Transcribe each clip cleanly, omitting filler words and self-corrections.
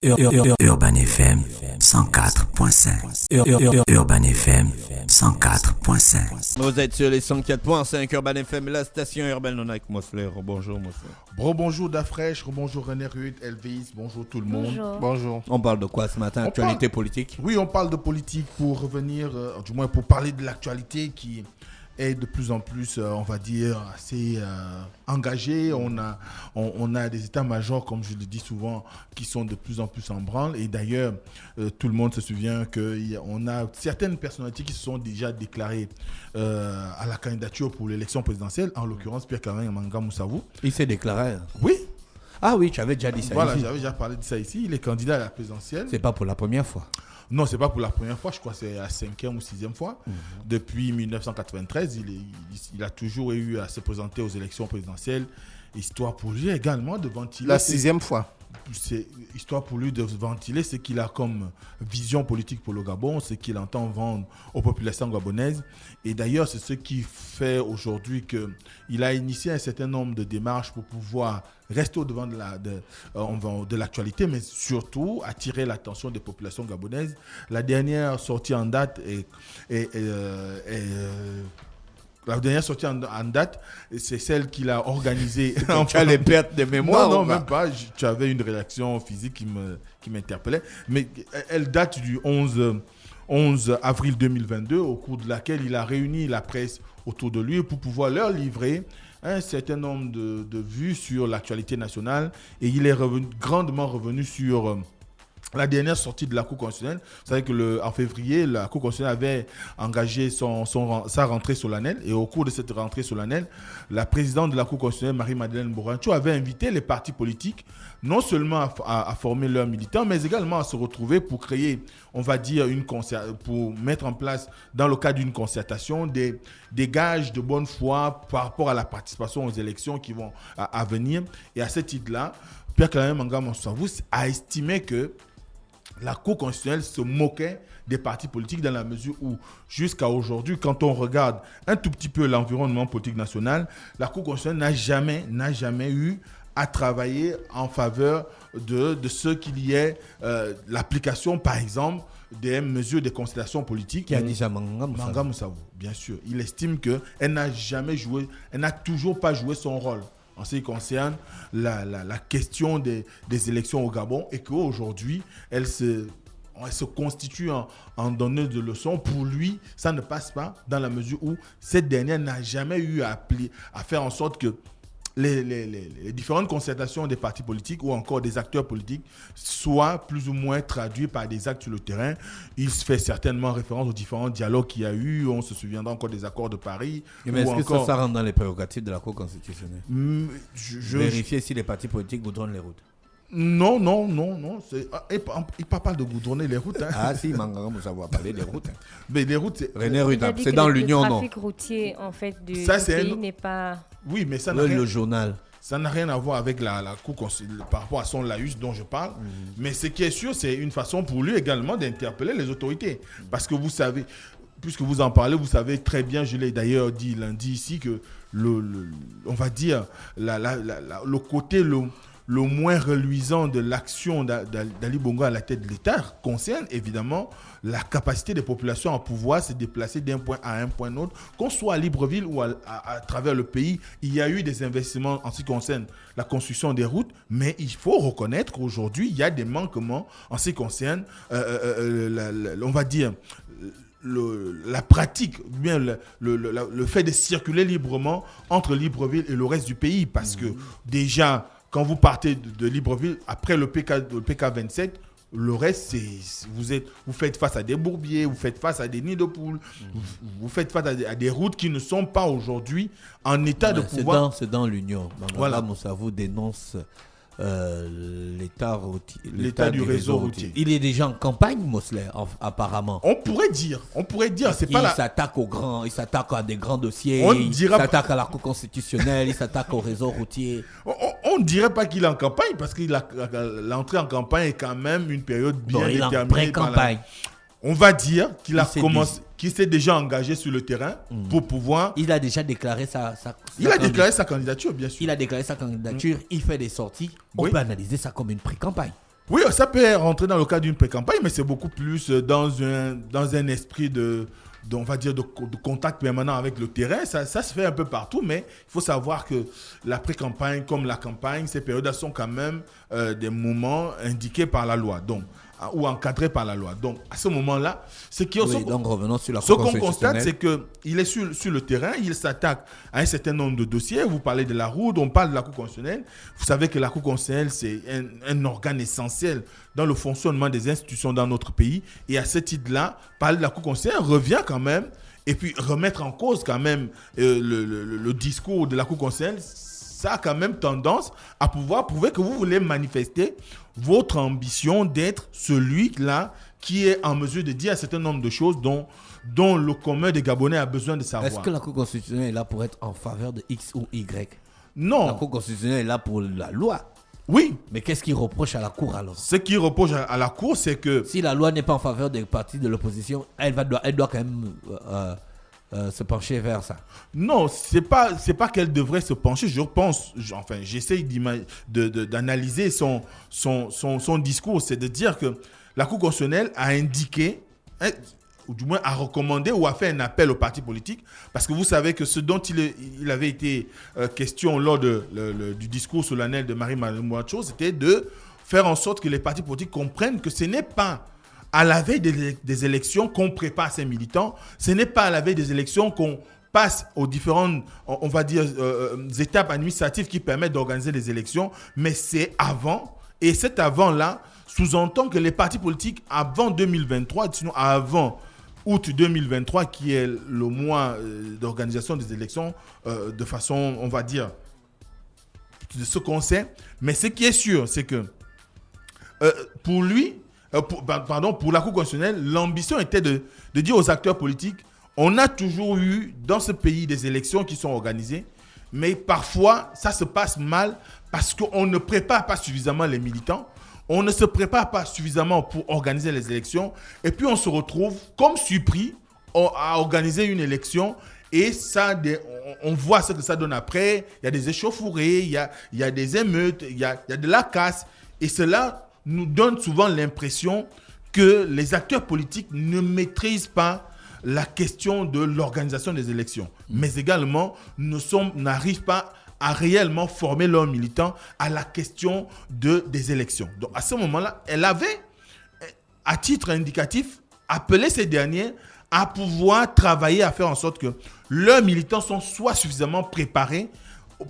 Urban FM 104.5. Urban FM 104.5. Vous êtes sur les 104.5 Urban FM, la station urbaine. On est avec Mosler. Bonjour Mosler. Bonjour Dafresh, bonjour René Ruth, Elvis, bonjour tout le monde. Bonjour. On parle de quoi ce matin? Actualité politique? Oui, on parle de politique pour revenir, du moins pour parler de l'actualité qui est de plus en plus, on va dire, assez engagée. On a des états-majors, comme je le dis souvent, qui sont de plus en plus en branle. Et d'ailleurs, tout le monde se souvient qu'on a certaines personnalités qui se sont déjà déclarées à la candidature pour l'élection présidentielle, en l'occurrence Pierre-Claver Manga Moussavou. Il s'est déclaré? Oui. Ah oui, tu avais déjà dit ça voilà, ici. J'avais déjà parlé de ça ici. Il est candidat à la présidentielle. C'est pas pour la première fois. Non, c'est pas pour la première fois, je crois que c'est la 5e ou 6e fois. Depuis 1993, il a toujours eu à se présenter aux élections présidentielles, histoire pour lui également de ventiler. La 6e fois. C'est histoire pour lui de ventiler ce qu'il a comme vision politique pour le Gabon, ce qu'il entend vendre aux populations gabonaises. Et d'ailleurs, c'est ce qui fait aujourd'hui qu'il a initié un certain nombre de démarches pour pouvoir rester au-devant de l'actualité, mais surtout attirer l'attention des populations gabonaises. La dernière sortie en date La dernière sortie en date, c'est celle qu'il a organisée. Tu as les pertes de mémoire? Non, même pas. Tu avais une réaction physique qui m'interpellait. Mais elle date du 11 avril 2022, au cours de laquelle il a réuni la presse autour de lui pour pouvoir leur livrer un certain nombre de vues sur l'actualité nationale. Et il est grandement revenu sur la dernière sortie de la Cour constitutionnelle. Vous savez qu'en février, la Cour constitutionnelle avait engagé sa rentrée solennelle. Et au cours de cette rentrée solennelle, la présidente de la Cour constitutionnelle, Marie-Madeleine Borancho, avait invité les partis politiques non seulement à former leurs militants, mais également à se retrouver pour créer, on va dire, pour mettre en place, dans le cadre d'une concertation, des gages de bonne foi par rapport à la participation aux élections qui vont à venir. Et à ce titre-là, Pierre-Claver Manga Moussavou a estimé que la Cour constitutionnelle se moquait des partis politiques dans la mesure où, jusqu'à aujourd'hui, quand on regarde un tout petit peu l'environnement politique national, la Cour constitutionnelle n'a jamais eu à travailler en faveur de ce qu'il y ait l'application, par exemple, des mesures de consultation politique. Qui a dit ça, Manga Moussavou, bien sûr. Il estime qu'elle n'a toujours pas joué son rôle en ce qui concerne la question des élections au Gabon, et qu'aujourd'hui, elle se constitue en donneuse de leçons. Pour lui, ça ne passe pas dans la mesure où cette dernière n'a jamais eu à faire en sorte que les différentes concertations des partis politiques ou encore des acteurs politiques soient plus ou moins traduites par des actes sur le terrain. Il se fait certainement référence aux différents dialogues qu'il y a eu. On se souviendra encore des accords de Paris. Mais est-ce que ça rentre dans les prérogatives de la Cour constitutionnelle? Vérifier si les partis politiques goudronnent les routes. Non. Il ne parle pas de goudronner les routes. Ah si, Manga Moussavou a parlé des routes. Mais les routes, René Ruth, c'est dans l'Union, non? Le trafic routier, en fait, du pays n'est pas... Oui, mais ça le journal. Ça n'a rien à voir avec la Cour constitutionnelle par rapport à son laïus dont je parle. Mais ce qui est sûr, c'est une façon pour lui également d'interpeller les autorités. Parce que vous savez, puisque vous en parlez, vous savez très bien, je l'ai d'ailleurs dit lundi ici, que on va dire le côté le moins reluisant de l'action d'Ali Bongo à la tête de l'État concerne évidemment la capacité des populations à pouvoir se déplacer d'un point à un point autre, qu'on soit à Libreville ou à travers le pays. Il y a eu des investissements en ce qui concerne la construction des routes, mais il faut reconnaître qu'aujourd'hui, il y a des manquements en ce qui concerne, on va dire, la pratique, bien le fait de circuler librement entre Libreville et le reste du pays. Parce que déjà, quand vous partez de Libreville, après le PK 27, le reste, vous faites face à des bourbiers, vous faites face à des nids de poules, vous faites face à des routes qui ne sont pas aujourd'hui en état de pouvoir... C'est dans l'Union. Voilà. Moussavou dénonce l'état du réseau routier. Il est déjà en campagne, Mosler, apparemment. On pourrait dire, Il s'attaque à des grands dossiers, il s'attaque à la Cour constitutionnelle, il s'attaque au réseau routier. On ne dirait pas qu'il est en campagne, parce que l'entrée en campagne est quand même une période bien déterminée. Il est en pré-campagne. On va dire qu'il s'est déjà engagé sur le terrain pour pouvoir... Il a déjà déclaré sa candidature, bien sûr. Il a déclaré sa candidature, il fait des sorties. On peut analyser ça comme une pré-campagne. Oui, ça peut rentrer dans le cadre d'une pré-campagne, mais c'est beaucoup plus dans un esprit on va dire de contact permanent avec le terrain. Ça se fait un peu partout, mais il faut savoir que la pré-campagne comme la campagne, ces périodes sont quand même des moments indiqués par la loi, ou encadrés par la loi. Donc, à ce moment-là, donc revenons sur la ce qu'on constate, c'est qu'il est sur le terrain, il s'attaque à un certain nombre de dossiers. Vous parlez de la route, on parle de la Cour constitutionnelle. Vous savez que la Cour constitutionnelle, c'est un organe essentiel dans le fonctionnement des institutions dans notre pays. Et à ce titre-là, parler de la Cour constitutionnelle revient quand même, et puis remettre en cause quand même le discours de la Cour constitutionnelle, ça a quand même tendance à pouvoir prouver que vous voulez manifester votre ambition d'être celui-là qui est en mesure de dire un certain nombre de choses dont le commun des Gabonais a besoin de savoir. Est-ce que la Cour constitutionnelle est là pour être en faveur de X ou Y? Non. La Cour constitutionnelle est là pour la loi. Oui. Mais qu'est-ce qu'il reproche à la Cour alors? Ce qu'il reproche à la Cour, c'est que... Si la loi n'est pas en faveur des partis de l'opposition, elle doit quand même se pencher vers ça. Non, c'est pas qu'elle devrait se pencher. Je pense, j'essaie d'analyser son discours. C'est de dire que la Cour constitutionnelle a indiqué, ou du moins a recommandé ou a fait un appel aux partis politiques, parce que vous savez que ce dont il avait été question lors du discours solennel de Marie-Madeleine Mouacho, c'était de faire en sorte que les partis politiques comprennent que ce n'est pas à la veille des élections qu'on prépare ces militants, ce n'est pas à la veille des élections qu'on passe aux différentes, on va dire, étapes administratives qui permettent d'organiser les élections, mais c'est avant. Et cet avant-là sous-entend que les partis politiques, avant 2023, sinon avant août 2023, qui est le mois d'organisation des élections, de façon, on va dire, de ce qu'on sait. Mais ce qui est sûr, c'est que pour lui, pour la Cour constitutionnelle, l'ambition était de dire aux acteurs politiques, on a toujours eu dans ce pays des élections qui sont organisées, mais parfois ça se passe mal parce qu'on ne prépare pas suffisamment les militants, on ne se prépare pas suffisamment pour organiser les élections, et puis on se retrouve comme surpris à organiser une élection, et ça, on voit ce que ça donne après. Il y a des échauffourées, il y a des émeutes, il y a de la casse, et cela nous donne souvent l'impression que les acteurs politiques ne maîtrisent pas la question de l'organisation des élections, mais également n'arrivent pas à réellement former leurs militants à la question des élections. Donc à ce moment-là, elle avait, à titre indicatif, appelé ces derniers à pouvoir travailler à faire en sorte que leurs militants soient suffisamment préparés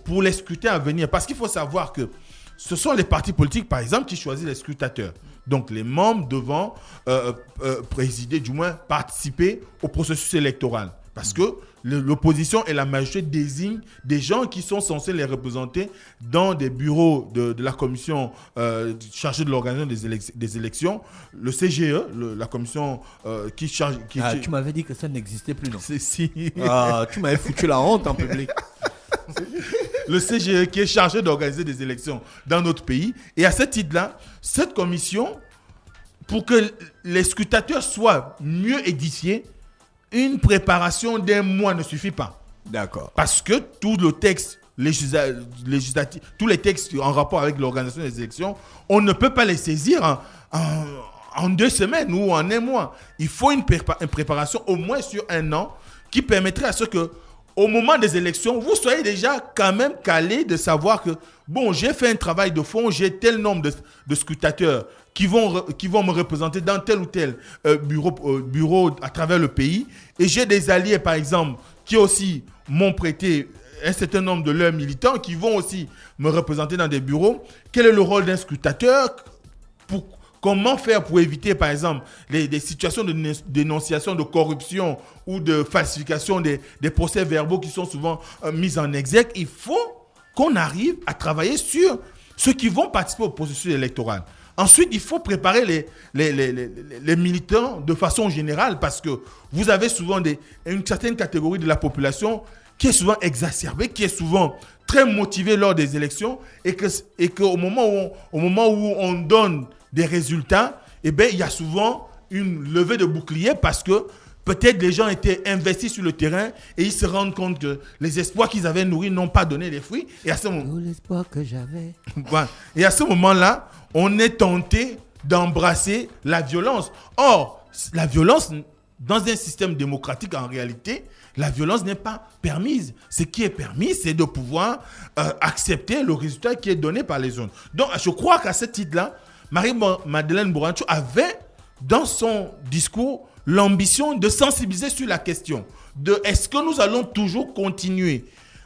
pour les scrutins à venir. Parce qu'il faut savoir que ce sont les partis politiques, par exemple, qui choisissent les scrutateurs. Donc, les membres devant présider, du moins participer au processus électoral. Parce que l'opposition et la majorité désignent des gens qui sont censés les représenter dans des bureaux de la commission chargée de l'organisation des élections. Le CGE, la commission qui charge... Tu m'avais dit que ça n'existait plus, non? Si. Tu m'avais foutu la honte en public. Le CGE qui est chargé d'organiser des élections dans notre pays. Et à ce titre-là, cette commission, pour que les scrutateurs soient mieux édifiés, une préparation d'un mois ne suffit pas. D'accord. Parce que tout le texte législatif, tous les textes en rapport avec l'organisation des élections, on ne peut pas les saisir en 2 semaines ou en 1 mois. Il faut une préparation au moins sur 1 an qui permettrait à ce que au moment des élections, vous soyez déjà quand même calé de savoir que, bon, j'ai fait un travail de fond, j'ai tel nombre de scrutateurs qui vont me représenter dans tel ou tel bureau à travers le pays. Et j'ai des alliés, par exemple, qui aussi m'ont prêté un certain nombre de leurs militants qui vont aussi me représenter dans des bureaux. Quel est le rôle d'un scrutateur? Comment faire pour éviter, par exemple, des situations de dénonciation, de corruption ou de falsification des procès-verbaux qui sont souvent mis en exergue? Il faut qu'on arrive à travailler sur ceux qui vont participer au processus électoral. Ensuite, il faut préparer les militants de façon générale parce que vous avez souvent une certaine catégorie de la population qui est souvent exacerbée, qui est souvent très motivée lors des élections et qu'au moment où on donne des résultats, eh bien, il y a souvent une levée de bouclier parce que peut-être les gens étaient investis sur le terrain et ils se rendent compte que les espoirs qu'ils avaient nourris n'ont pas donné les fruits. Et à ce moment... Tout l'espoir que j'avais. Voilà. Et à ce moment-là, on est tenté d'embrasser la violence. Or, la violence, dans un système démocratique, en réalité, la violence n'est pas permise. Ce qui est permis, c'est de pouvoir accepter le résultat qui est donné par les zones. Donc, je crois qu'à ce titre-là, Marie-Madeleine Burancho avait, dans son discours, l'ambition de sensibiliser sur la question de est-ce que nous allons toujours continuer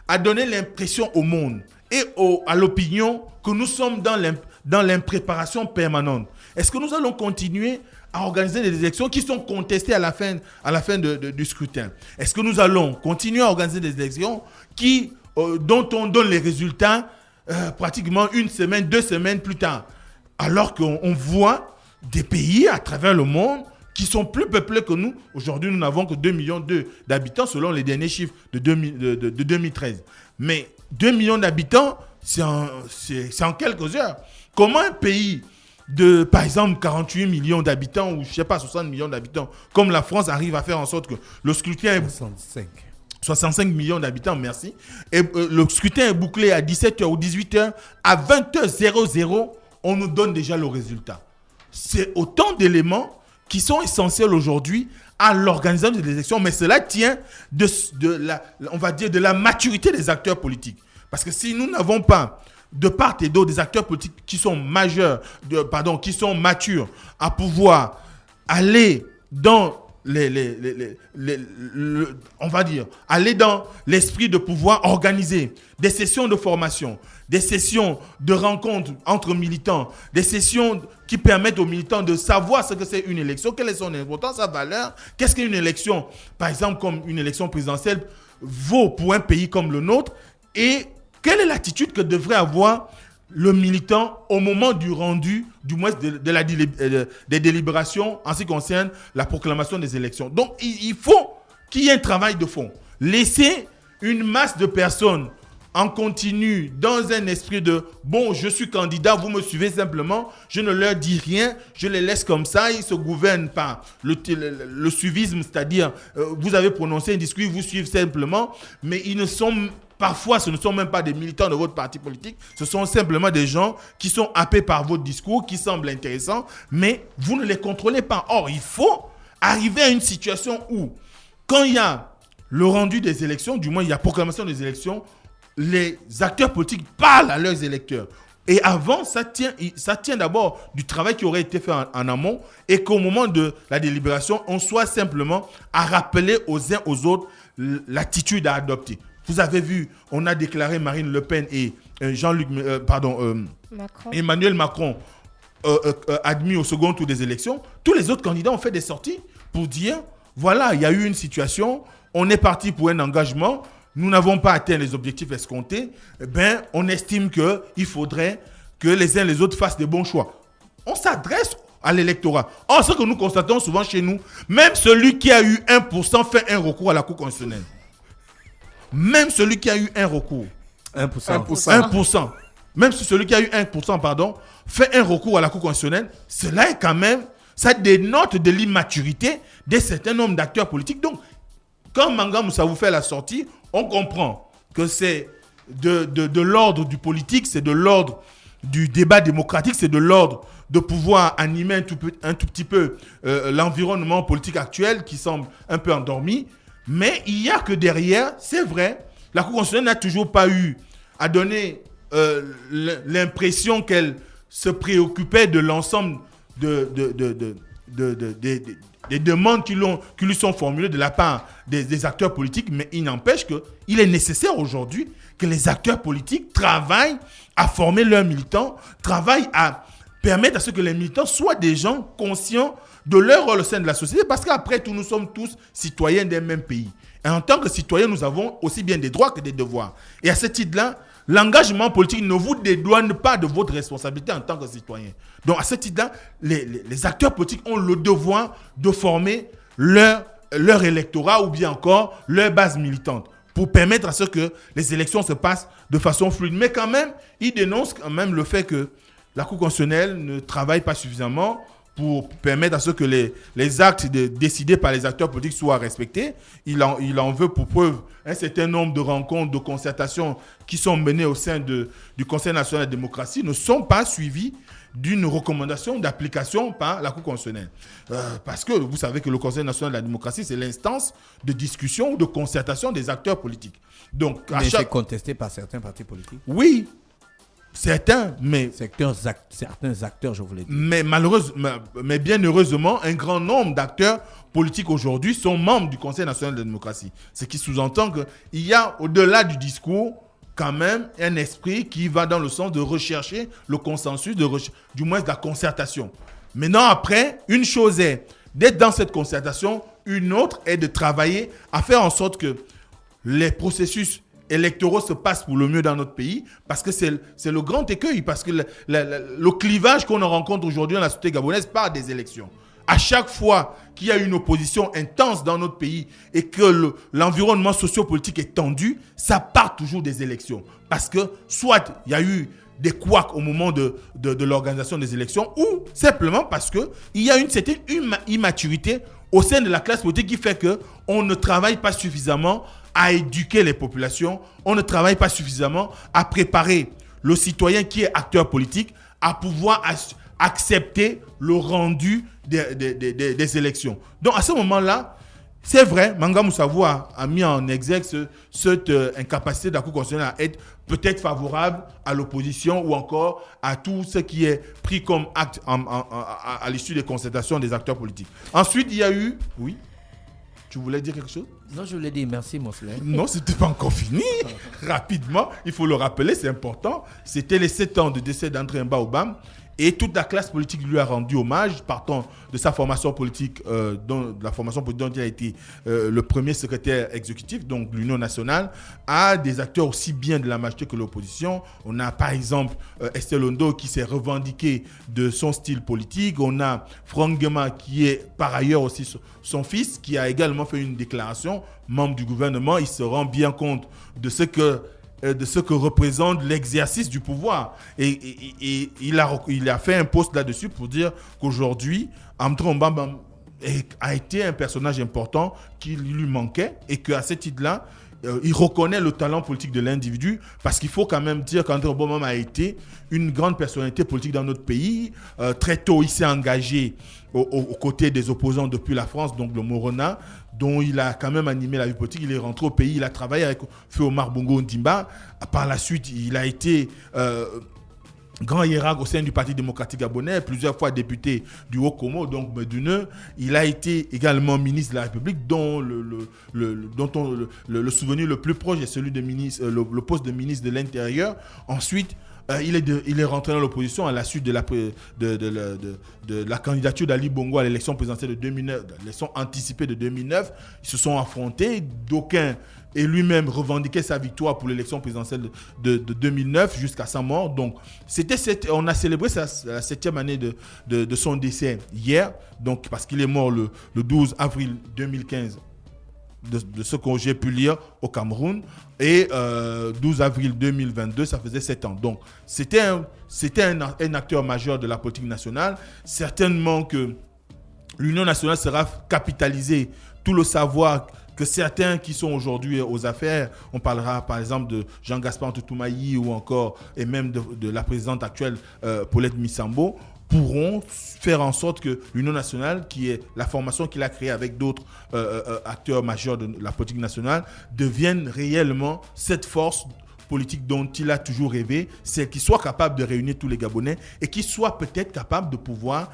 à donner l'impression au monde et à l'opinion que nous sommes dans l'impréparation permanente. Est-ce que nous allons continuer à organiser des élections qui sont contestées à la fin du scrutin? Est-ce que nous allons continuer à organiser des élections dont on donne les résultats pratiquement 1 semaine, 2 semaines plus tard? Alors qu'on voit des pays à travers le monde qui sont plus peuplés que nous. Aujourd'hui, nous n'avons que 2,2 millions d'habitants selon les derniers chiffres de 2013. Mais 2 millions d'habitants, c'est en quelques heures. Comment un pays de, par exemple, 48 millions d'habitants ou, je ne sais pas, 60 millions d'habitants, comme la France, arrive à faire en sorte que le scrutin est... 65 millions d'habitants, merci. Et le scrutin est bouclé à 17h ou 18h. À 20h00, on nous donne déjà le résultat. C'est autant d'éléments qui sont essentiels aujourd'hui à l'organisation des élections, mais cela tient on va dire, de la maturité des acteurs politiques. Parce que si nous n'avons pas, de part et d'autre, des acteurs politiques qui sont qui sont matures à pouvoir aller dans on va dire, aller dans l'esprit de pouvoir organiser des sessions de formation, des sessions de rencontres entre militants, des sessions qui permettent aux militants de savoir ce que c'est une élection, quelle est son importance, sa valeur, qu'est-ce qu'une élection, par exemple comme une élection présidentielle, vaut pour un pays comme le nôtre, et quelle est l'attitude que devrait avoir le militant au moment du rendu, du moins des délibérations en ce qui concerne la proclamation des élections. Donc, il faut qu'il y ait un travail de fond. Laisser une masse de personnes en continu dans un esprit de « bon, je suis candidat, vous me suivez simplement, je ne leur dis rien, je les laisse comme ça, ils se gouvernent par le suivisme, c'est-à-dire vous avez prononcé un discours, ils vous suivent simplement, mais ils ne sont... Parfois, ce ne sont même pas des militants de votre parti politique, ce sont simplement des gens qui sont happés par votre discours, qui semblent intéressants, mais vous ne les contrôlez pas. Or, il faut arriver à une situation où, quand il y a le rendu des élections, du moins il y a proclamation des élections, les acteurs politiques parlent à leurs électeurs. Et avant, ça tient d'abord du travail qui aurait été fait en amont et qu'au moment de la délibération, on soit simplement à rappeler aux uns aux autres l'attitude à adopter. Vous avez vu, on a déclaré Marine Le Pen et Emmanuel Macron admis au second tour des élections. Tous les autres candidats ont fait des sorties pour dire, voilà, il y a eu une situation, on est parti pour un engagement, nous n'avons pas atteint les objectifs escomptés, on estime qu'il faudrait que les uns les autres fassent des bons choix. On s'adresse à l'électorat. Or, ce que nous constatons souvent chez nous, même celui qui a eu 1% fait un recours à la Cour constitutionnelle. Même celui qui a eu un recours. 1%. Même si celui qui a eu 1%, fait un recours à la Cour constitutionnelle, cela est quand même, ça dénote de l'immaturité d'un certain nombre d'acteurs politiques. Donc, quand Manga Moussa vous fait la sortie, on comprend que c'est de l'ordre du politique, c'est de l'ordre du débat démocratique, c'est de l'ordre de pouvoir animer un tout petit peu l'environnement politique actuel qui semble un peu endormi. Mais il y a que derrière, c'est vrai, la Cour constitutionnelle n'a toujours pas eu à donner l'impression qu'elle se préoccupait de l'ensemble des demandes qui lui sont formulées de la part des acteurs politiques. Mais il n'empêche qu'il est nécessaire aujourd'hui que les acteurs politiques travaillent à former leurs militants, travaillent à permettre à ce que les militants soient des gens conscients de leur rôle au sein de la société, parce qu'après tout, nous sommes tous citoyens d'un même pays. Et en tant que citoyens, nous avons aussi bien des droits que des devoirs. Et à ce titre-là, l'engagement politique ne vous dédouane pas de votre responsabilité en tant que citoyen. Donc à ce titre-là, les acteurs politiques ont le devoir de former leur électorat ou bien encore leur base militante pour permettre à ce que les élections se passent de façon fluide. Mais quand même, ils dénoncent quand même le fait que la Cour constitutionnelle ne travaille pas suffisamment pour permettre à ce que les actes décidés par les acteurs politiques soient respectés. Il en veut pour preuve un certain nombre de rencontres, de concertations qui sont menées au sein du Conseil national de la démocratie ne sont pas suivies d'une recommandation d'application par la Cour constitutionnelle. Parce que vous savez que le Conseil national de la démocratie, c'est l'instance de discussion ou de concertation des acteurs politiques. Donc, c'est contesté par certains partis politiques. Oui, certains, mais... Certains acteurs, je voulais dire. Mais bien heureusement, un grand nombre d'acteurs politiques aujourd'hui sont membres du Conseil national de la démocratie. Ce qui sous-entend qu'il y a, au-delà du discours, quand même un esprit qui va dans le sens de rechercher le consensus, du moins de la concertation. Maintenant, après, une chose est d'être dans cette concertation, une autre est de travailler à faire en sorte que les processus électoraux se passent pour le mieux dans notre pays, parce que c'est le grand écueil, parce que le clivage qu'on rencontre aujourd'hui dans la société gabonaise part des élections. À chaque fois qu'il y a une opposition intense dans notre pays et que l'environnement sociopolitique est tendu, ça part toujours des élections. Parce que soit il y a eu des couacs au moment de l'organisation des élections, ou simplement parce qu'il y a une certaine immaturité au sein de la classe politique qui fait qu'on ne travaille pas suffisamment à éduquer les populations, on ne travaille pas suffisamment à préparer le citoyen qui est acteur politique à pouvoir accepter le rendu des élections. Donc à ce moment-là, c'est vrai, Manga Moussavou a mis en exergue cette incapacité de la Cour constitutionnelle à être peut-être favorable à l'opposition ou encore à tout ce qui est pris comme acte à l'issue des concertations des acteurs politiques. Ensuite, il y a eu... Oui, tu voulais dire quelque chose? Non, je voulais dire merci, Moslem. Non, c'était pas encore fini. Rapidement, il faut le rappeler, c'est important. C'était les 7 ans de décès d'André Mbaobam. Et toute la classe politique lui a rendu hommage, partant de sa formation politique, dont il a été le premier secrétaire exécutif, donc l'Union nationale, à des acteurs aussi bien de la majorité que de l'opposition. On a par exemple Estelle Ondo qui s'est revendiqué de son style politique. On a Franck Guema qui est par ailleurs aussi son fils, qui a également fait une déclaration, membre du gouvernement. Il se rend bien compte de ce que représente l'exercice du pouvoir. Et il a fait un post là-dessus pour dire qu'aujourd'hui, André Mbamba a été un personnage important qui lui manquait et qu'à ce titre-là, il reconnaît le talent politique de l'individu, parce qu'il faut quand même dire qu'André Mbamba a été une grande personnalité politique dans notre pays. Très tôt, il s'est engagé aux côtés des opposants depuis la France, donc le Morona, dont il a quand même animé la vie politique. Il est rentré au pays, il a travaillé avec Feu Omar Bongo Ondimba. Par la suite, il a été grand hiérarque au sein du Parti démocratique gabonais, plusieurs fois député du Haut-Komo, donc Meduneux. Il a été également ministre de la République, dont le souvenir le plus proche est celui de ministre, le poste de ministre de l'Intérieur. Ensuite, il est rentré dans l'opposition à la suite de la candidature d'Ali Bongo à l'élection présidentielle de 2009, l'élection anticipée de 2009. Ils se sont affrontés, d'aucuns et lui-même revendiquait sa victoire pour l'élection présidentielle de 2009 jusqu'à sa mort. Donc, on a célébré la 7e année de son décès hier, donc, parce qu'il est mort le 12 avril 2015. De ce que j'ai pu lire au Cameroun, et 12 avril 2022, ça faisait 7 ans. Donc, c'était un acteur majeur de la politique nationale. Certainement que l'Union nationale sera capitalisée, tout le savoir que certains qui sont aujourd'hui aux affaires, on parlera par exemple de Jean-Gaspard Ntoumayi ou encore, et même de la présidente actuelle Paulette Missambo, pourront faire en sorte que l'Union nationale, qui est la formation qu'il a créée avec d'autres acteurs majeurs de la politique nationale, devienne réellement cette force politique dont il a toujours rêvé, c'est qu'il soit capable de réunir tous les Gabonais et qu'il soit peut-être capable de pouvoir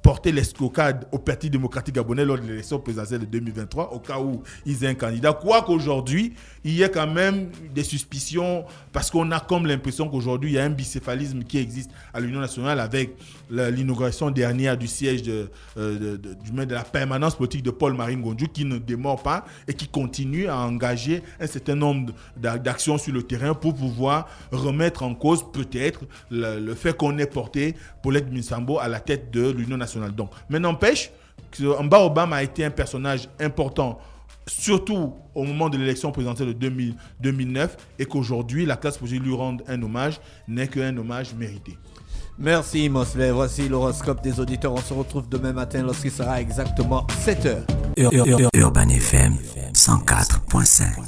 porter l'escocade au Parti démocratique gabonais lors de l'élection présidentielle de 2023, au cas où ils aient un candidat. Quoiqu'aujourd'hui, il y a quand même des suspicions, parce qu'on a comme l'impression qu'aujourd'hui, il y a un bicéphalisme qui existe à l'Union nationale avec l'inauguration dernière du siège de la permanence politique de Paul-Marie Ngondiou, qui ne démord pas et qui continue à engager un certain nombre d'actions sur le terrain pour pouvoir remettre en cause peut-être le fait qu'on ait porté Paulette Missambo à la tête de l'Union nationale. Donc, mais n'empêche que Mbaobam a été un personnage important, surtout au moment de l'élection présidentielle de 2009, et qu'aujourd'hui, la classe politique lui rende un hommage, n'est qu'un hommage mérité. Merci Mosley, voici l'horoscope des auditeurs. On se retrouve demain matin lorsqu'il sera exactement 7h. Urban FM 104.5.